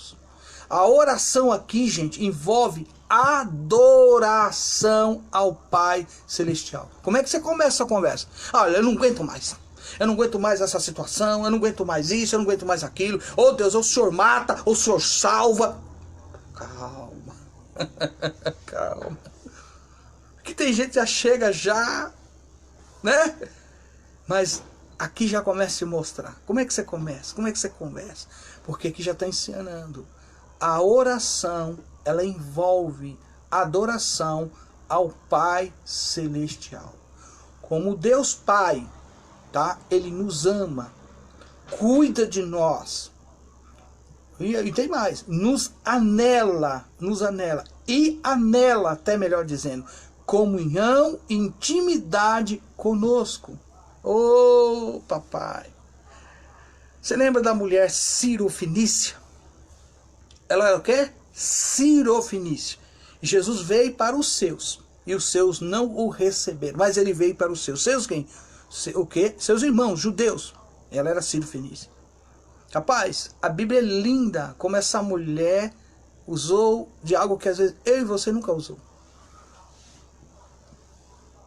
céus. A oração aqui, gente, envolve adoração ao Pai Celestial. Como é que você começa a conversa? Olha, eu não aguento mais. Eu não aguento mais essa situação, eu não aguento mais isso, eu não aguento mais aquilo. Oh Deus, ou o Senhor mata, ou o Senhor salva. Calma. Calma. Porque tem gente que já chega já, né? Mas aqui já começa a se mostrar. Como é que você começa? Como é que você conversa? Porque aqui já está ensinando. A oração, ela envolve adoração ao Pai Celestial. Como Deus Pai, tá? Ele nos ama, cuida de nós. E tem mais, nos anela, e anela, até melhor dizendo, comunhão, intimidade conosco. Ô, papai. Você lembra da mulher Cirofenícia? Ela era o quê? Cirofenícia. Jesus veio para os seus, e os seus não o receberam, mas ele veio para os seus. Seus quem? O quê? Seus irmãos, judeus. Ela era Cirofenícia. Rapaz, a Bíblia é linda, como essa mulher usou de algo que às vezes eu e você nunca usou.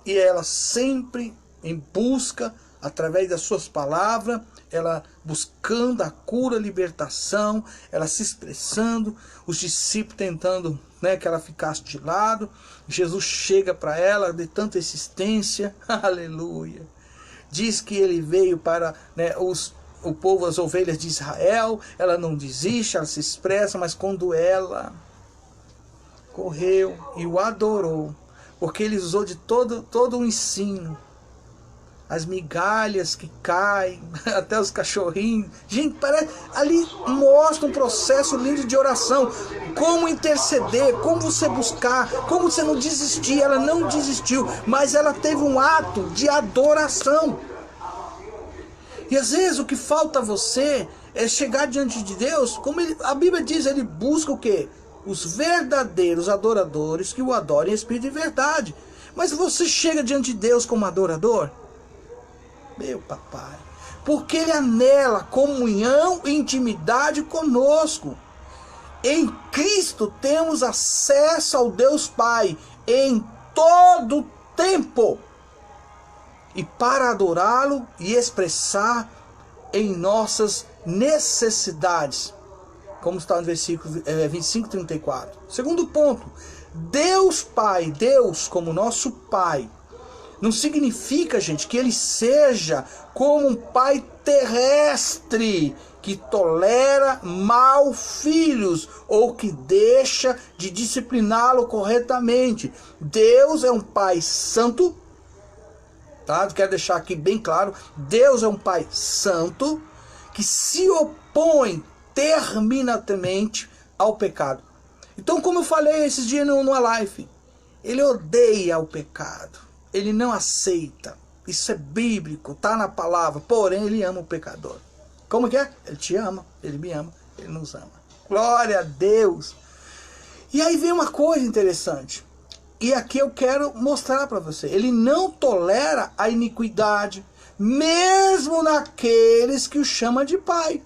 E ela sempre em busca, através das suas palavras, ela buscando a cura, a libertação, ela se expressando, os discípulos tentando, né, que ela ficasse de lado. Jesus chega para ela de tanta insistência, aleluia. Diz que ele veio para, né, o povo, as ovelhas de Israel. Ela não desiste, ela se expressa, mas quando ela correu e o adorou, porque ele usou de todo o ensino, as migalhas que caem, até os cachorrinhos. Gente, parece, ali mostra um processo lindo de oração. Como interceder, como você buscar, como você não desistir. Ela não desistiu, mas ela teve um ato de adoração. E às vezes o que falta a você é chegar diante de Deus, como a Bíblia diz, ele busca o quê? Os verdadeiros adoradores que o adorem em espírito e verdade. Mas você chega diante de Deus como adorador? Meu papai, porque ele anela comunhão e intimidade conosco. Em Cristo temos acesso ao Deus Pai em todo tempo. E para adorá-lo e expressar em nossas necessidades. Como está no versículo 25 e 34. Segundo ponto, Deus Pai, Deus como nosso Pai, não significa, gente, que ele seja como um pai terrestre, que tolera mal filhos, ou que deixa de discipliná-lo corretamente. Deus é um pai santo, tá? Quero deixar aqui bem claro, Deus é um pai santo, que se opõe terminantemente ao pecado. Então, como eu falei esses dias numa live, ele odeia o pecado. Ele não aceita. Isso é bíblico, está na palavra. Porém, ele ama o pecador. Como que é? Ele te ama, ele me ama, ele nos ama. Glória a Deus. E aí vem uma coisa interessante. E aqui eu quero mostrar para você. Ele não tolera a iniquidade, mesmo naqueles que o chama de pai.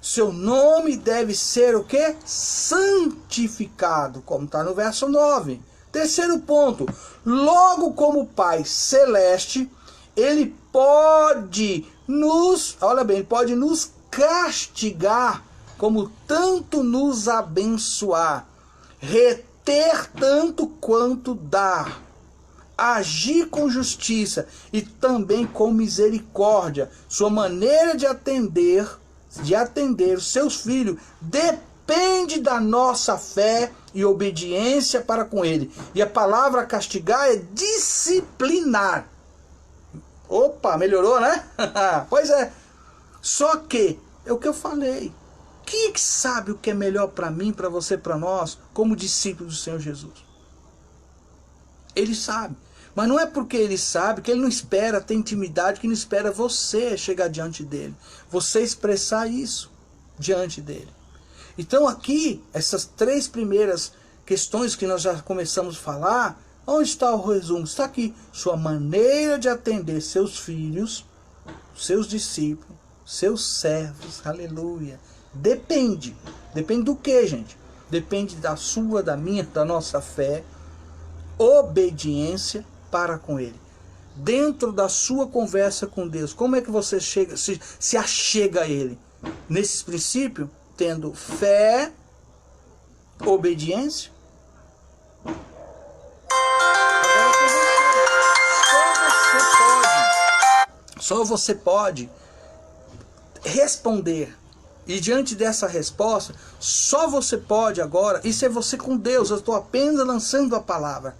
Seu nome deve ser o quê? Santificado, como está no verso 9. Terceiro ponto, logo como Pai Celeste, ele pode nos, olha bem, ele pode nos castigar, como tanto nos abençoar, reter tanto quanto dar, agir com justiça e também com misericórdia. Sua maneira de atender os seus filhos depende da nossa fé e obediência para com ele. E a palavra castigar é disciplinar. Opa, melhorou, né? Pois é. Só que, é o que eu falei. Quem é que sabe o que é melhor para mim, para você, para nós, como discípulos do Senhor Jesus? Ele sabe. Mas não é porque ele sabe que ele não espera ter intimidade, que não espera você chegar diante dele. Você expressar isso diante dele. Então aqui, essas três primeiras questões que nós já começamos a falar, onde está o resumo? Está aqui. Sua maneira de atender seus filhos, seus discípulos, seus servos, aleluia, Depende. Depende do que, gente? Depende da sua, da minha, da nossa fé, obediência para com Ele. Dentro da sua conversa com Deus, como é que você chega, se achega a Ele? Nesses princípios, tendo fé, obediência. Só você pode responder. E diante dessa resposta, só você pode agora, isso é você com Deus, eu estou apenas lançando a palavra.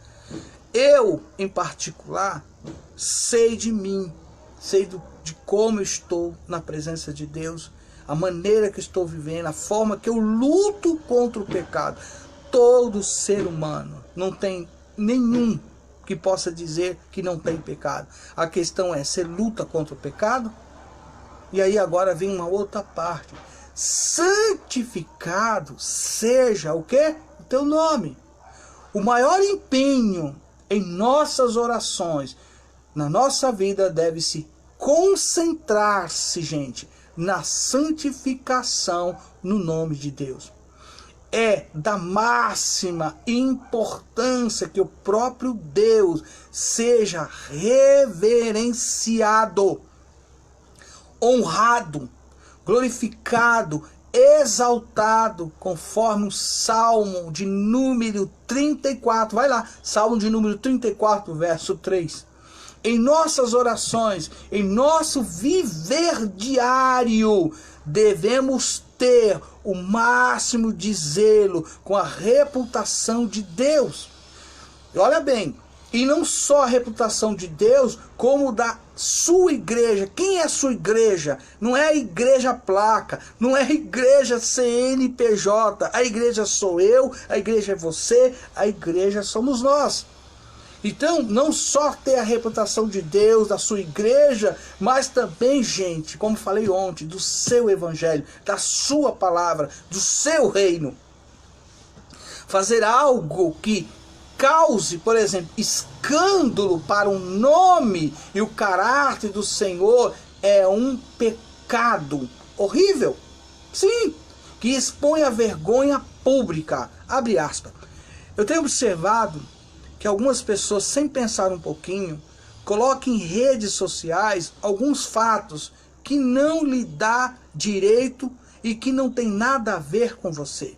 Eu, em particular, sei de mim, sei de como eu estou na presença de Deus, a maneira que estou vivendo, a forma que eu luto contra o pecado. Todo ser humano, não tem nenhum que possa dizer que não tem pecado. A questão é, você luta contra o pecado? E aí agora vem uma outra parte. Santificado seja o quê? O teu nome. O maior empenho em nossas orações, na nossa vida, deve se concentrar-se, gente, na santificação no nome de Deus. É da máxima importância que o próprio Deus seja reverenciado, honrado, glorificado, exaltado, conforme o Salmo de número 34. Vai lá, Salmo de número 34, verso 3. Em nossas orações, em nosso viver diário, devemos ter o máximo de zelo com a reputação de Deus. Olha bem, e não só a reputação de Deus, como da sua igreja. Quem é a sua igreja? Não é a igreja placa, não é a igreja CNPJ, a igreja sou eu, a igreja é você, a igreja somos nós. Então, não só ter a reputação de Deus, da sua igreja, mas também, gente, como falei ontem, do seu evangelho, da sua palavra, do seu reino. Fazer algo que cause, por exemplo, escândalo para o nome e o caráter do Senhor é um pecado horrível. Sim, que expõe a vergonha pública. Abre aspas. Eu tenho observado que algumas pessoas, sem pensar um pouquinho, colocam em redes sociais alguns fatos que não lhe dá direito e que não tem nada a ver com você.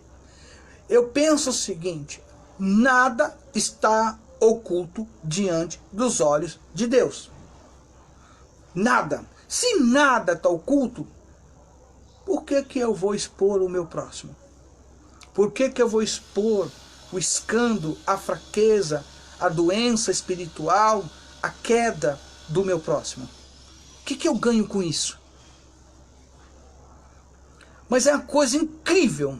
Eu penso o seguinte: nada está oculto diante dos olhos de Deus. Nada. Se nada está oculto, por que eu vou expor o meu próximo? Por que eu vou expor o escândalo, a fraqueza, a doença espiritual, a queda do meu próximo? O que eu ganho com isso? Mas é uma coisa incrível.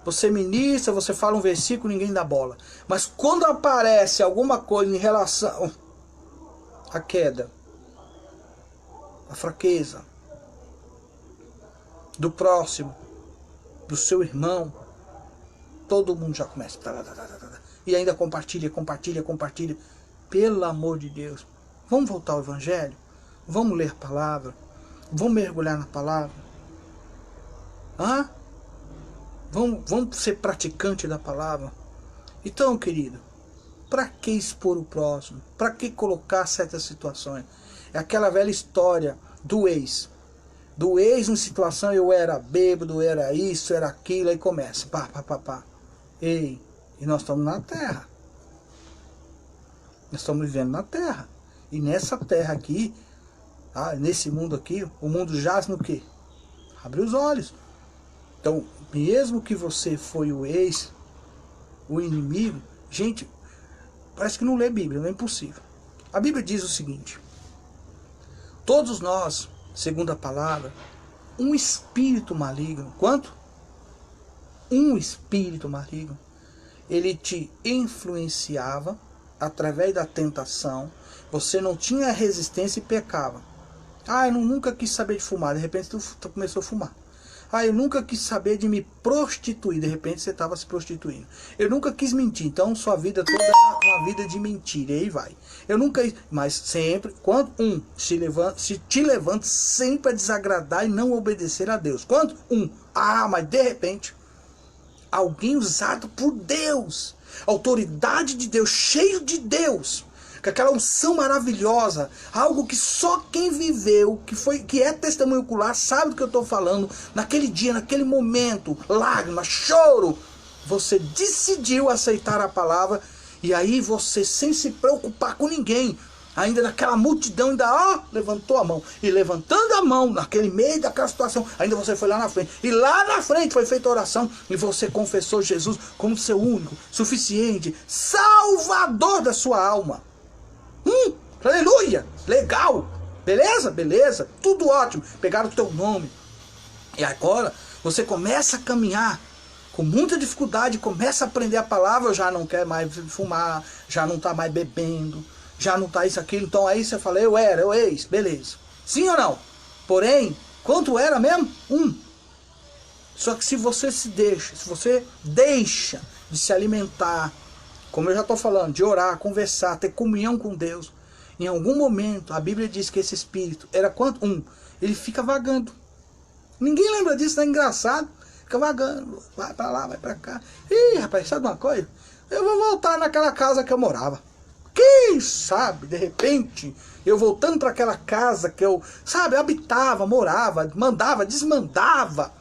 Você ministra, você fala um versículo, ninguém dá bola. Mas quando aparece alguma coisa em relação à queda, à fraqueza do próximo, do seu irmão, todo mundo já começa. E ainda compartilha. Pelo amor de Deus, vamos voltar ao evangelho? Vamos ler a palavra? Vamos mergulhar na palavra? Vamos ser praticante da palavra? Então, querido, para que expor o próximo? Para que colocar certas situações? É aquela velha história do ex. Do ex em situação, eu era bêbado, era isso, era aquilo, aí começa. Pá. Ei, e nós estamos na terra. Nós estamos vivendo na terra. E nessa terra aqui, nesse mundo aqui, o mundo jaz no quê? Abre os olhos. Então, mesmo que você foi o ex, o inimigo, gente, parece que não lê Bíblia, não é impossível. A Bíblia diz o seguinte: todos nós, segundo a palavra, um espírito maligno. Quanto? Um espírito maligno. Ele te influenciava através da tentação. Você não tinha resistência e pecava. Eu nunca quis saber de fumar. De repente tu começou a fumar. Eu nunca quis saber de me prostituir. De repente você estava se prostituindo. Eu nunca quis mentir. Então sua vida toda era uma vida de mentira. E aí vai. Eu nunca... Mas sempre... Quando? Se te levanta sempre a desagradar e não obedecer a Deus. Quando? Ah, mas de repente, alguém usado por Deus, autoridade de Deus, cheio de Deus, com aquela unção maravilhosa, algo que só quem viveu, que é testemunho ocular, sabe do que eu estou falando, naquele dia, naquele momento, lágrima, choro, você decidiu aceitar a palavra, e aí você, sem se preocupar com ninguém, ainda naquela multidão, ainda levantou a mão. E levantando a mão, naquele meio daquela situação, ainda você foi lá na frente. E lá na frente foi feita a oração. E você confessou Jesus como seu único, suficiente, salvador da sua alma. Aleluia! Legal! Beleza? Beleza. Tudo ótimo. Pegaram o teu nome. E agora você começa a caminhar com muita dificuldade, começa a aprender a palavra, já não quer mais fumar, já não está mais bebendo, já não está isso, aquilo. Então aí você fala, eu ex, beleza. Sim ou não? Porém, quanto era mesmo? Só que se você deixa de se alimentar, como eu já estou falando, de orar, conversar, ter comunhão com Deus, em algum momento, a Bíblia diz que esse espírito era quanto? Ele fica vagando. Ninguém lembra disso, é engraçado. Fica vagando, vai pra lá, vai pra cá. Ih, rapaz, sabe uma coisa? Eu vou voltar naquela casa que eu morava. Quem sabe, de repente, eu voltando para aquela casa que eu, habitava, morava, mandava, desmandava,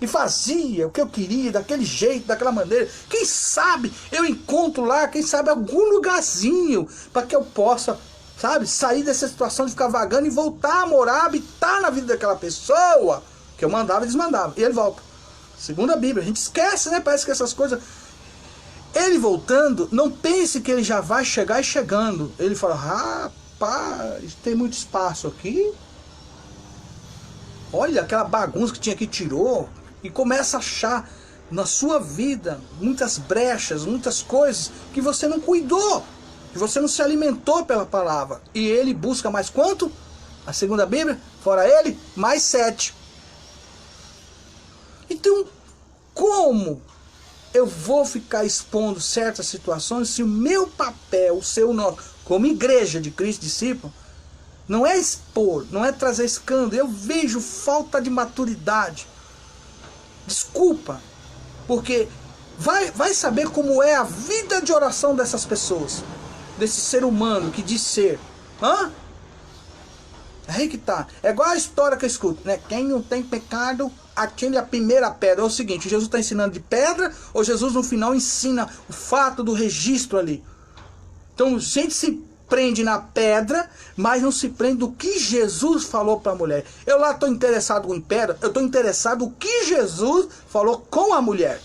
e fazia o que eu queria, daquele jeito, daquela maneira. Quem sabe eu encontro lá, quem sabe algum lugarzinho, para que eu possa, sair dessa situação de ficar vagando e voltar a morar, habitar na vida daquela pessoa, que eu mandava e desmandava. E ele volta. Segundo a Bíblia, a gente esquece, né? Parece que essas coisas... Ele voltando, não pense que ele já vai chegar e chegando. Ele fala, rapaz, tem muito espaço aqui. Olha aquela bagunça que tinha aqui, tirou. E começa a achar na sua vida muitas brechas, muitas coisas que você não cuidou, que você não se alimentou pela palavra. E ele busca mais quanto? A segunda Bíblia, fora ele, mais 7. Então, como eu vou ficar expondo certas situações se o meu papel, o seu, nosso, como igreja de Cristo discípulo, não é expor, não é trazer escândalo? Eu vejo falta de maturidade. Desculpa, porque vai saber como é a vida de oração dessas pessoas, desse ser humano que diz ser. É aí que tá. É igual a história que eu escuto, né? Quem não tem pecado, atire a primeira pedra. É o seguinte, Jesus está ensinando de pedra, ou Jesus no final ensina o fato do registro ali? Então a gente se prende na pedra, mas não se prende do que Jesus falou para a mulher. Eu lá estou interessado em pedra, eu estou interessado no que Jesus falou com a mulher.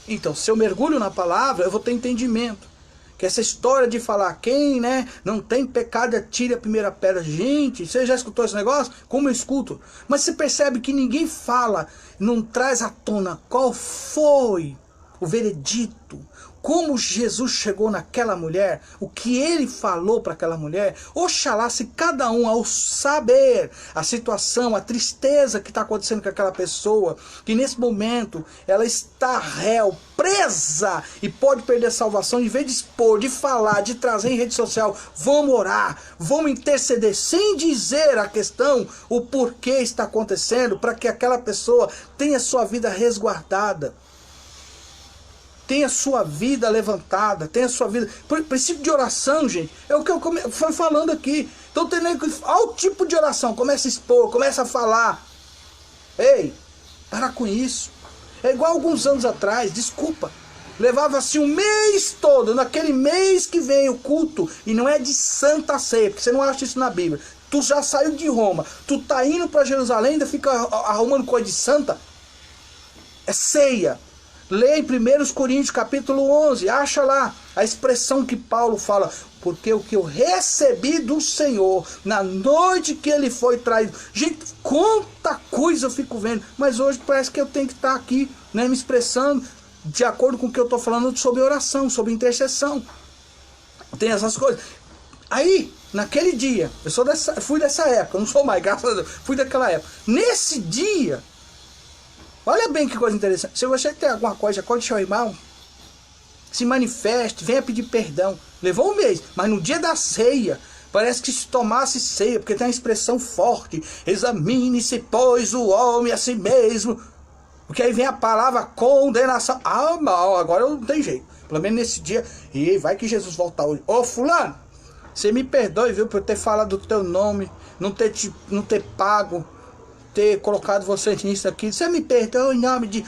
Então, se eu mergulho na palavra, eu vou ter entendimento. Que essa história de falar, quem, não tem pecado, atire a primeira pedra. Gente, você já escutou esse negócio? Como eu escuto? Mas você percebe que ninguém fala, não traz à tona qual foi o veredito, como Jesus chegou naquela mulher, o que ele falou para aquela mulher. Oxalá se cada um, ao saber a situação, a tristeza que está acontecendo com aquela pessoa, que nesse momento ela está réu, presa e pode perder a salvação, em vez de expor, de falar, de trazer em rede social, vamos orar, vamos interceder, sem dizer a questão, o porquê está acontecendo, para que aquela pessoa tenha sua vida resguardada, tenha sua vida levantada, tenha sua vida... Princípio de oração, gente, é o que eu fui falando aqui. Então, olha o tipo de oração, começa a expor, começa a falar. Ei, para com isso. É igual alguns anos atrás, desculpa, levava-se um mês todo, naquele mês que vem o culto, e não é de Santa Ceia, porque você não acha isso na Bíblia. Tu já saiu de Roma, tu tá indo para Jerusalém, ainda fica arrumando coisa de santa. É ceia. Lê em 1 Coríntios capítulo 11, acha lá a expressão que Paulo fala, porque o que eu recebi do Senhor, na noite que ele foi traído. Gente, quanta coisa eu fico vendo, mas hoje parece que eu tenho que estar aqui, me expressando, de acordo com o que eu estou falando sobre oração, sobre intercessão. Tem essas coisas. Aí, naquele dia, fui dessa época, não sou mais, graças a Deus, fui daquela época. Nesse dia... Olha bem que coisa interessante. Se você tem alguma coisa contra o seu irmão, se manifeste, venha pedir perdão. Levou um mês, mas no dia da ceia, Parece que se tomasse ceia, porque tem uma expressão forte. Examine-se, pois, o homem a si mesmo. Porque aí vem a palavra condenação. Ah, mal, agora não tem jeito. Pelo menos nesse dia. E vai que Jesus voltar hoje. Ô, fulano, você me perdoe, viu, por eu ter falado do teu nome, não ter pago, ter colocado você nisso aqui. Você me perdoe em nome de...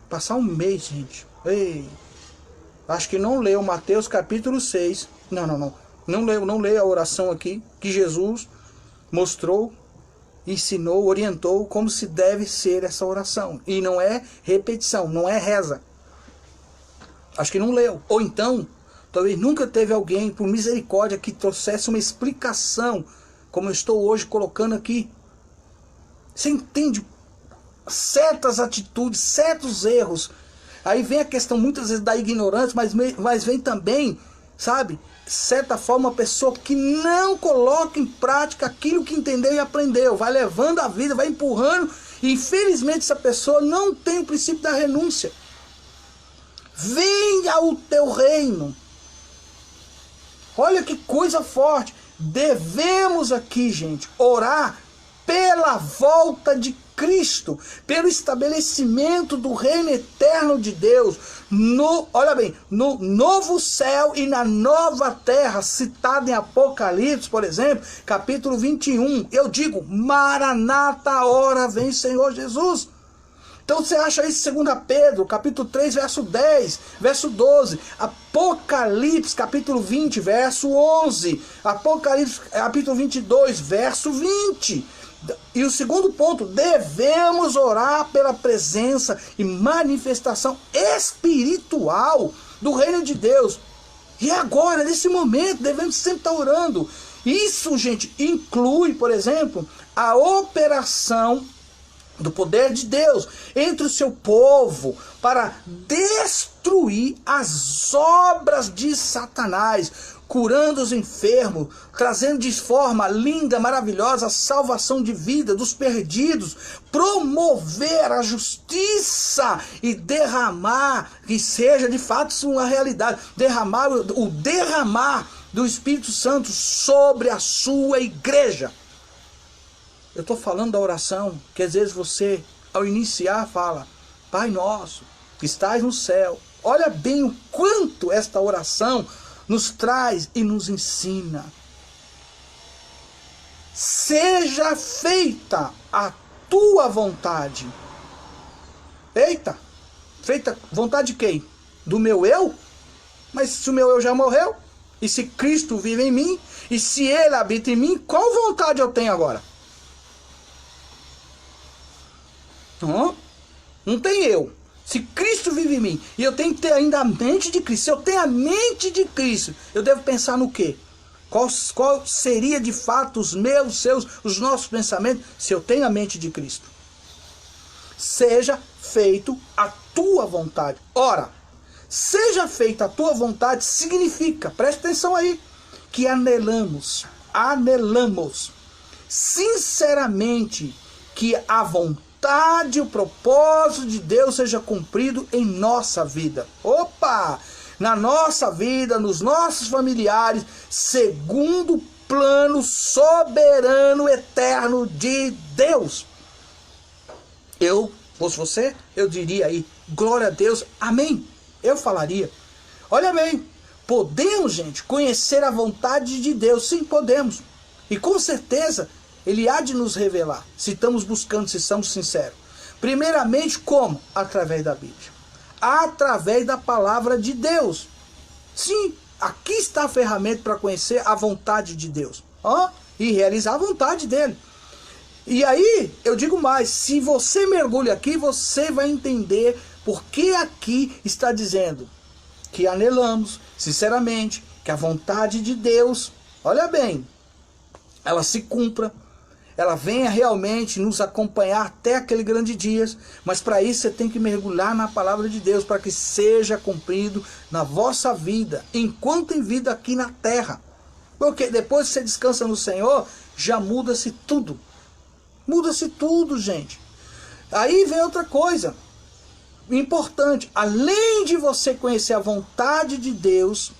Passar um mês, gente. Ei, acho que não leu Mateus capítulo 6. Não leio a oração aqui que Jesus mostrou, ensinou, orientou como se deve ser essa oração. E não é repetição, não é reza. Acho que não leu. Ou então, talvez nunca teve alguém, por misericórdia, que trouxesse uma explicação, como eu estou hoje colocando aqui. Você entende certas atitudes, certos erros. Aí vem a questão muitas vezes da ignorância, mas vem também, sabe, certa forma, uma pessoa que não coloca em prática aquilo que entendeu e aprendeu, vai levando a vida, vai empurrando, e infelizmente essa pessoa não tem o princípio da renúncia. Venha o teu reino. Olha que coisa forte. Devemos aqui, gente, orar pela volta de Cristo, pelo estabelecimento do reino eterno de Deus, olha bem, no novo céu e na nova terra, citado em Apocalipse, por exemplo, capítulo 21, eu digo, Maranata, a hora vem Senhor Jesus. Então você acha isso em 2 Pedro, capítulo 3, verso 10, verso 12, Apocalipse, capítulo 20, verso 11, Apocalipse, capítulo 22, verso 20. E o segundo ponto, devemos orar pela presença e manifestação espiritual do reino de Deus. E agora, nesse momento, devemos sempre estar orando. Isso, gente, inclui, por exemplo, a operação do poder de Deus entre o seu povo para destruir as obras de Satanás, curando os enfermos, trazendo de forma linda, maravilhosa a salvação de vida dos perdidos, promover a justiça e derramar, que seja de fato uma realidade, derramar do Espírito Santo sobre a sua igreja. Eu estou falando da oração, que às vezes você, ao iniciar, fala, Pai nosso, que estás no céu. Olha bem o quanto esta oração nos traz e nos ensina. Seja feita a tua vontade. Eita, feita vontade de quem? Do meu eu? Mas se o meu eu já morreu, e se Cristo vive em mim, e se Ele habita em mim, qual vontade eu tenho agora? Não tem eu. Se Cristo vive em mim, e eu tenho que ter ainda a mente de Cristo, se eu tenho a mente de Cristo, eu devo pensar no quê? Qual seria de fato os meus, seus, os nossos pensamentos, se eu tenho a mente de Cristo? Seja feito a tua vontade. Ora, seja feita a tua vontade significa, preste atenção aí, que anelamos sinceramente que a vontade e o propósito de Deus seja cumprido em nossa vida. Opa! Na nossa vida, nos nossos familiares, segundo o plano soberano, eterno de Deus. Eu, fosse você, eu diria aí, glória a Deus, amém. Eu falaria. Olha bem, podemos, gente, conhecer a vontade de Deus? Sim, podemos. E com certeza, Ele há de nos revelar, se estamos buscando, se estamos sinceros. Primeiramente, como? Através da Bíblia. Através da palavra de Deus. Sim, aqui está a ferramenta para conhecer a vontade de Deus. E realizar a vontade dele. E aí, eu digo mais, se você mergulha aqui, você vai entender porque aqui está dizendo que anelamos, sinceramente, que a vontade de Deus, olha bem, ela se cumpra, ela venha realmente nos acompanhar até aquele grande dia, mas para isso você tem que mergulhar na palavra de Deus, para que seja cumprido na vossa vida, enquanto em vida aqui na terra. Porque depois que você descansa no Senhor, já muda-se tudo. Muda-se tudo, gente. Aí vem outra coisa importante. Além de você conhecer a vontade de Deus,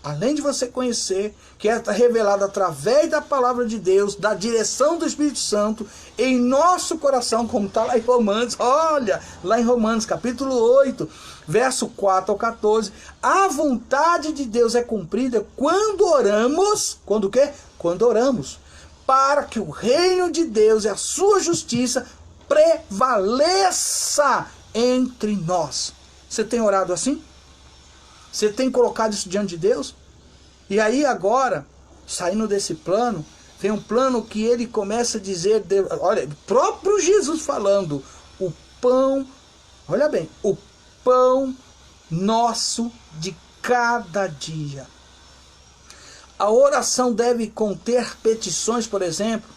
além de você conhecer, que é revelado através da palavra de Deus, da direção do Espírito Santo, em nosso coração, como está lá em Romanos, olha, lá em Romanos capítulo 8, verso 4 ao 14, a vontade de Deus é cumprida quando oramos, quando o quê? Quando oramos, para que o reino de Deus e a sua justiça prevaleça entre nós. Você tem orado assim? Você tem colocado isso diante de Deus? E aí agora, saindo desse plano, vem um plano que ele começa a dizer, olha, o próprio Jesus falando, o pão, olha bem, o pão nosso de cada dia. A oração deve conter petições, por exemplo,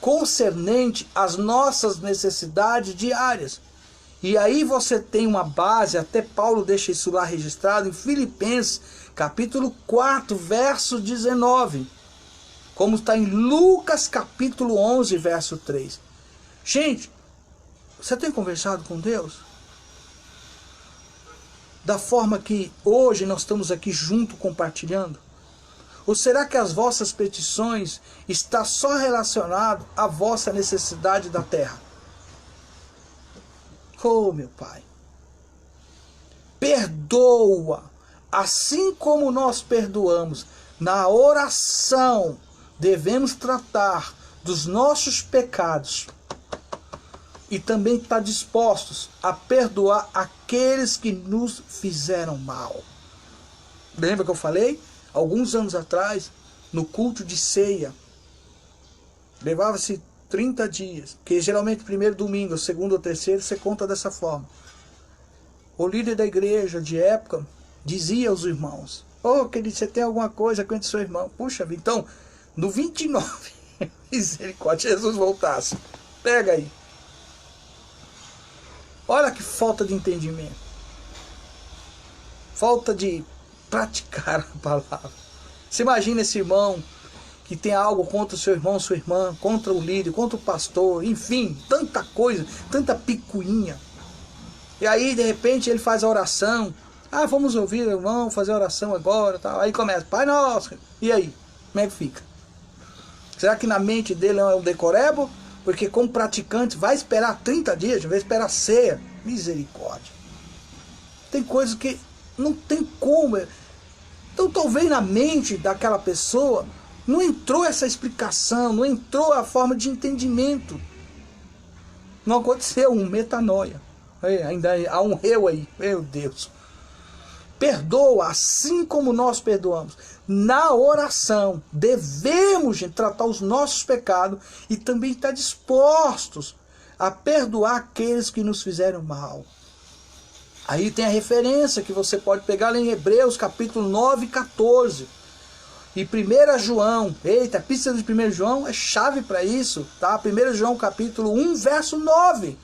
concernente às nossas necessidades diárias. E aí você tem uma base, até Paulo deixa isso lá registrado em Filipenses, capítulo 4, verso 19. Como está em Lucas, capítulo 11, verso 3. Gente, você tem conversado com Deus? Da forma que hoje nós estamos aqui junto compartilhando? Ou será que as vossas petições estão só relacionadas à vossa necessidade da terra? Oh, meu Pai, perdoa, assim como nós perdoamos. Na oração, devemos tratar dos nossos pecados e também estar dispostos a perdoar aqueles que nos fizeram mal. Lembra que eu falei? Alguns anos atrás, no culto de ceia, levava-se 30 dias, que geralmente primeiro domingo, segundo ou terceiro, você conta dessa forma. O líder da igreja de época dizia aos irmãos, querido, você tem alguma coisa com o seu irmão? Puxa vida, então, no 29, misericórdia, Jesus voltasse. Pega aí. Olha que falta de entendimento. Falta de praticar a palavra. Você imagina esse irmão que tem algo contra o seu irmão, sua irmã, contra o líder, contra o pastor, enfim, tanta coisa, tanta picuinha. E aí, de repente, ele faz a oração. Vamos ouvir, irmão, fazer a oração agora, tal. Aí começa, Pai Nosso. E aí, como é que fica? Será que na mente dele é um decorebo? Porque como praticante vai esperar 30 dias, vai esperar ceia. Misericórdia. Tem coisas que não tem como. Então talvez na mente daquela pessoa não entrou essa explicação, não entrou a forma de entendimento. Não aconteceu um metanoia. Ainda há um eu aí, meu Deus. Perdoa assim como nós perdoamos. Na oração, devemos tratar os nossos pecados e também estar dispostos a perdoar aqueles que nos fizeram mal. Aí tem a referência que você pode pegar lá em Hebreus, capítulo 9, 14. E 1 João, eita, a epístola de 1 João é chave para isso, tá? 1 João, capítulo 1, verso 9.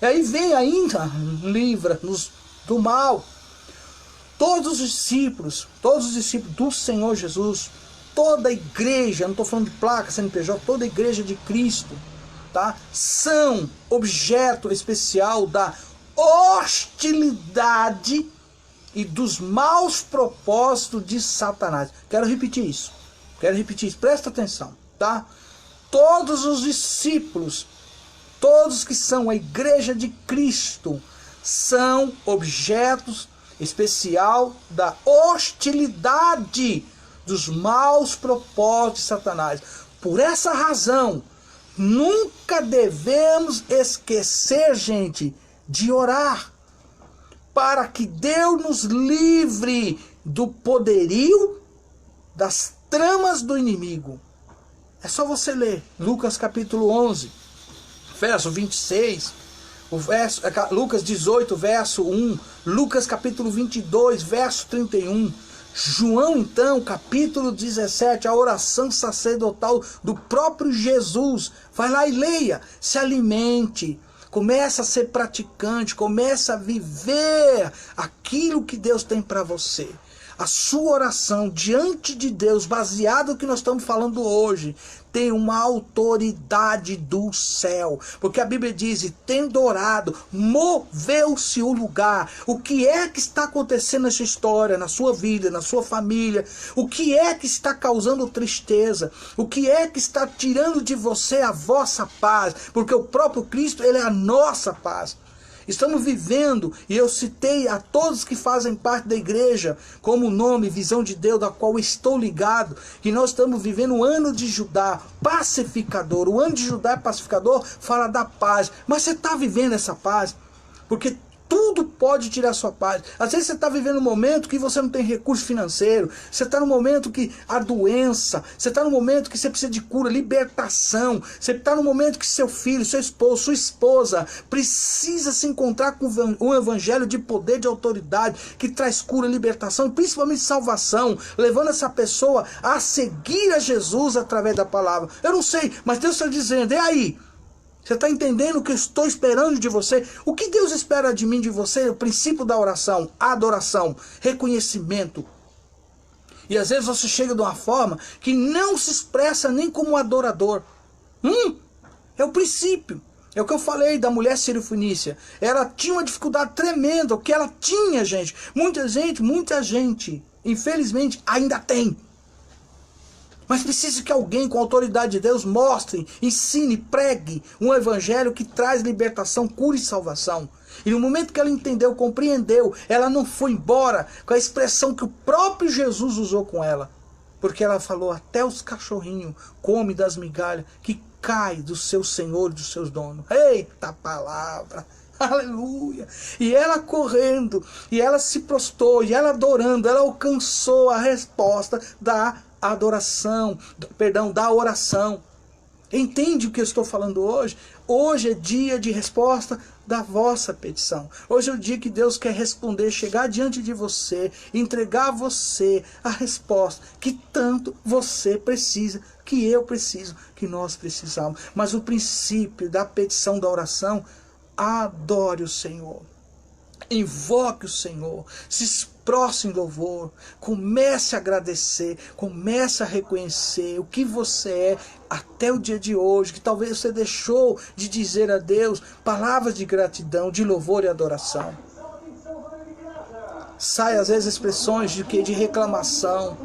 E aí vem ainda, livra-nos do mal. Todos os discípulos do Senhor Jesus, toda a igreja, não estou falando de placa, CNPJ, toda a igreja de Cristo, tá? São objeto especial da hostilidade e dos maus propósitos de Satanás. Quero repetir isso, presta atenção, tá? Todos os discípulos, todos que são a igreja de Cristo, são objetos especial da hostilidade dos maus propósitos de Satanás. Por essa razão, nunca devemos esquecer, gente, de orar, para que Deus nos livre do poderio das tramas do inimigo. É só você ler Lucas capítulo 11, verso 26, Lucas 18, verso 1, Lucas capítulo 22, verso 31, João então, capítulo 17, a oração sacerdotal do próprio Jesus. Vai lá e leia, se alimente, começa a ser praticante, começa a viver aquilo que Deus tem para você. A sua oração diante de Deus, baseado no que nós estamos falando hoje, tem uma autoridade do céu. Porque a Bíblia diz, e tendo orado, moveu-se o lugar. O que é que está acontecendo nessa história, na sua vida, na sua família? O que é que está causando tristeza? O que é que está tirando de você a vossa paz? Porque o próprio Cristo, ele é a nossa paz. Estamos vivendo, e eu citei a todos que fazem parte da igreja, como nome, visão de Deus, da qual estou ligado, que nós estamos vivendo o ano de Judá, pacificador. O ano de Judá é pacificador, fala da paz. Mas você está vivendo essa paz? Porque tudo pode tirar sua paz. Às vezes você está vivendo um momento que você não tem recurso financeiro. Você está no momento que a doença. Você está no momento que você precisa de cura, libertação. Você está no momento que seu filho, seu esposo, sua esposa precisa se encontrar com um evangelho de poder, de autoridade, que traz cura, libertação e principalmente salvação, levando essa pessoa a seguir a Jesus através da palavra. Eu não sei, mas Deus está dizendo, e aí? Você está entendendo o que eu estou esperando de você? O que Deus espera de mim, de você? O princípio da oração, adoração, reconhecimento. E às vezes você chega de uma forma que não se expressa nem como adorador. É o princípio. É o que eu falei da mulher sírio-fenícia. Ela tinha uma dificuldade tremenda. O que ela tinha, gente? Muita gente, infelizmente, ainda tem. Mas precisa que alguém com a autoridade de Deus mostre, ensine, pregue um evangelho que traz libertação, cura e salvação. E no momento que ela entendeu, compreendeu, ela não foi embora com a expressão que o próprio Jesus usou com ela. Porque ela falou, até os cachorrinhos comem das migalhas que cai do seu senhor e dos seus donos. Eita palavra! Aleluia! E ela correndo, e ela se prostrou, e ela adorando, ela alcançou a resposta da adoração, da oração. Entende o que eu estou falando hoje? Hoje é dia de resposta da vossa petição. Hoje é o dia que Deus quer responder, chegar diante de você, entregar a você a resposta que tanto você precisa, que eu preciso, que nós precisamos. Mas o princípio da petição, da oração, adore o Senhor. Invoque o Senhor, se expresse em louvor, comece a agradecer, comece a reconhecer o que você é até o dia de hoje, que talvez você deixou de dizer a Deus palavras de gratidão, de louvor e adoração. Sai às vezes expressões de reclamação,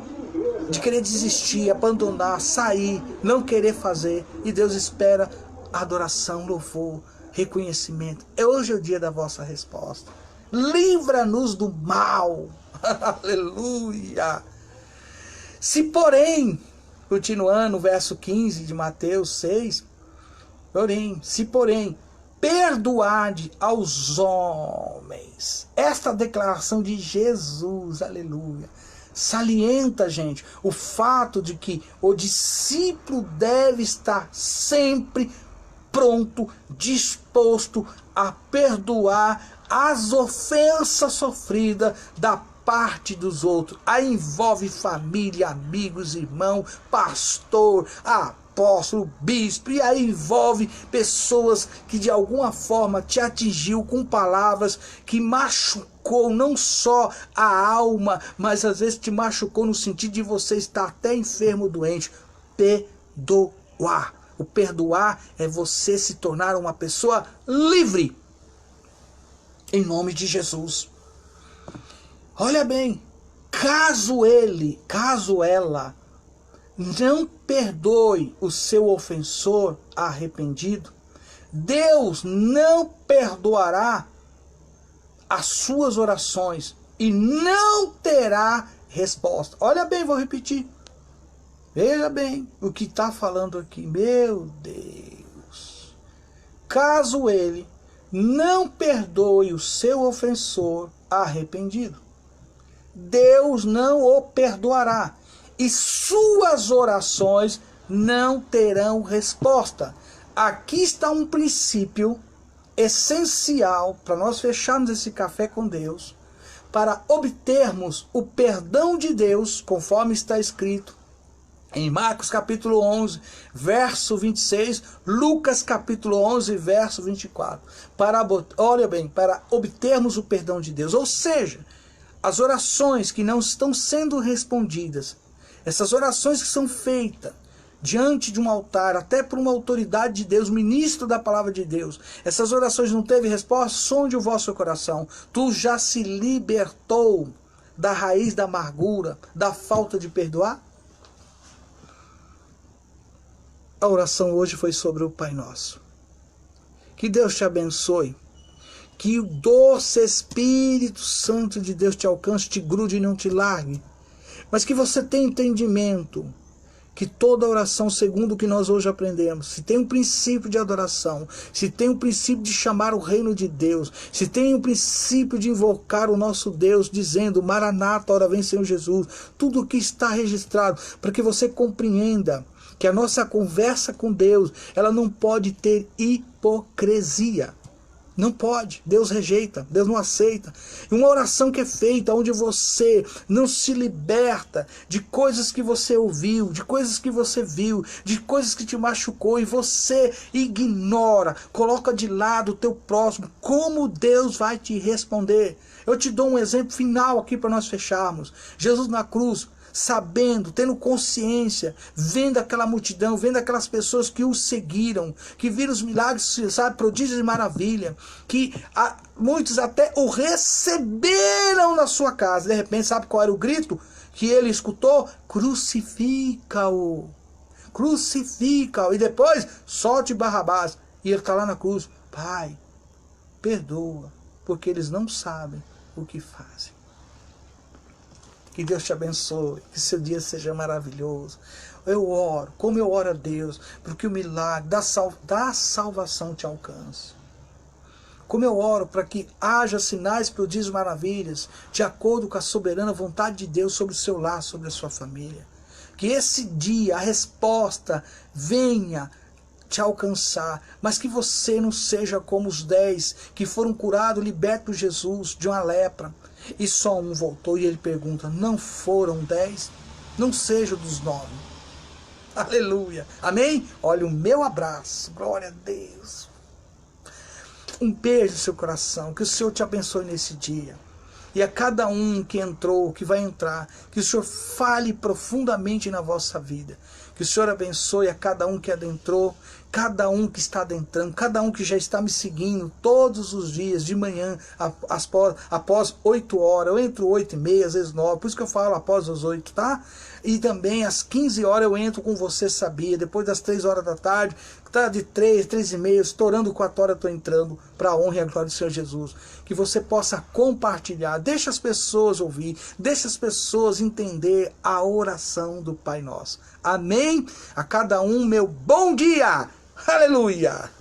de querer desistir, abandonar, sair, não querer fazer, e Deus espera adoração, louvor, reconhecimento. Hoje é o dia da vossa resposta. Livra-nos do mal. Aleluia. Se porém, continuando o verso 15 de Mateus 6, se porém perdoarde aos homens. Esta declaração de Jesus, aleluia, salienta, gente, o fato de que o discípulo deve estar sempre pronto, disposto a perdoar as ofensas sofridas da parte dos outros. Aí envolve família, amigos, irmão, pastor, apóstolo, bispo, e aí envolve pessoas que de alguma forma te atingiu com palavras que machucou não só a alma, mas às vezes te machucou no sentido de você estar até enfermo, doente. Perdoar. O perdoar é você se tornar uma pessoa livre. Em nome de Jesus. Olha bem, caso ela não perdoe o seu ofensor arrependido, Deus não perdoará as suas orações e não terá resposta. Olha bem, vou repetir. Veja bem o que está falando aqui. Meu Deus. Caso ele não perdoe o seu ofensor arrependido, Deus não o perdoará e suas orações não terão resposta. Aqui está um princípio essencial para nós fecharmos esse café com Deus, para obtermos o perdão de Deus, conforme está escrito em Marcos capítulo 11, verso 26, Lucas capítulo 11, verso 24. Olha bem, para obtermos o perdão de Deus. Ou seja, as orações que não estão sendo respondidas, essas orações que são feitas diante de um altar, até por uma autoridade de Deus, ministro da palavra de Deus, essas orações não teve resposta, sonde o vosso coração. Tu já se libertou da raiz da amargura, da falta de perdoar? A oração hoje foi sobre o Pai Nosso. Que Deus te abençoe. Que o doce Espírito Santo de Deus te alcance, te grude e não te largue. Mas que você tenha entendimento que toda oração, segundo o que nós hoje aprendemos, se tem um princípio de adoração, se tem um princípio de chamar o reino de Deus, se tem um princípio de invocar o nosso Deus, dizendo, Maranata, ora vem Senhor Jesus, tudo o que está registrado, para que você compreenda que a nossa conversa com Deus, ela não pode ter hipocrisia. Não pode, Deus rejeita, Deus não aceita. E uma oração que é feita onde você não se liberta de coisas que você ouviu, de coisas que você viu, de coisas que te machucou e você ignora, coloca de lado o teu próximo, como Deus vai te responder? Eu te dou um exemplo final aqui para nós fecharmos. Jesus na cruz, sabendo, tendo consciência, vendo aquela multidão, vendo aquelas pessoas que o seguiram, que viram os milagres, sabe, prodígios de maravilha, que muitos até o receberam na sua casa. De repente, sabe qual era o grito que ele escutou? Crucifica-o, crucifica-o, e depois solte Barrabás, e ele está lá na cruz, Pai, perdoa, porque eles não sabem o que fazem. Que Deus te abençoe, que seu dia seja maravilhoso. Eu oro, como eu oro a Deus, para que o milagre da salvação te alcance. Como eu oro para que haja sinais, prodígios, maravilhas, de acordo com a soberana vontade de Deus sobre o seu lar, sobre a sua família. Que esse dia a resposta venha te alcançar, mas que você não seja como os 10 que foram curados, libertos por Jesus de uma lepra, e só um voltou, e ele pergunta, não foram 10? Não seja dos 9. Aleluia, amém? Olha o meu abraço, glória a Deus. Um beijo no seu coração, que o Senhor te abençoe nesse dia. E a cada um que entrou, que vai entrar, que o Senhor fale profundamente na vossa vida. Que o Senhor abençoe a cada um que adentrou, cada um que está adentrando, cada um que já está me seguindo todos os dias, de manhã, após 8 horas, eu entro 8h30, às vezes 9, por isso que eu falo após as 8, tá? E também às 15 horas eu entro com Você Sabia, depois das 3 horas da tarde, tá, de 3h30, estourando 4 horas eu estou entrando para a honra e a glória do Senhor Jesus. Que você possa compartilhar, deixa as pessoas ouvir, deixa as pessoas entender a oração do Pai Nosso. Amém? A cada um, meu bom dia! Aleluia!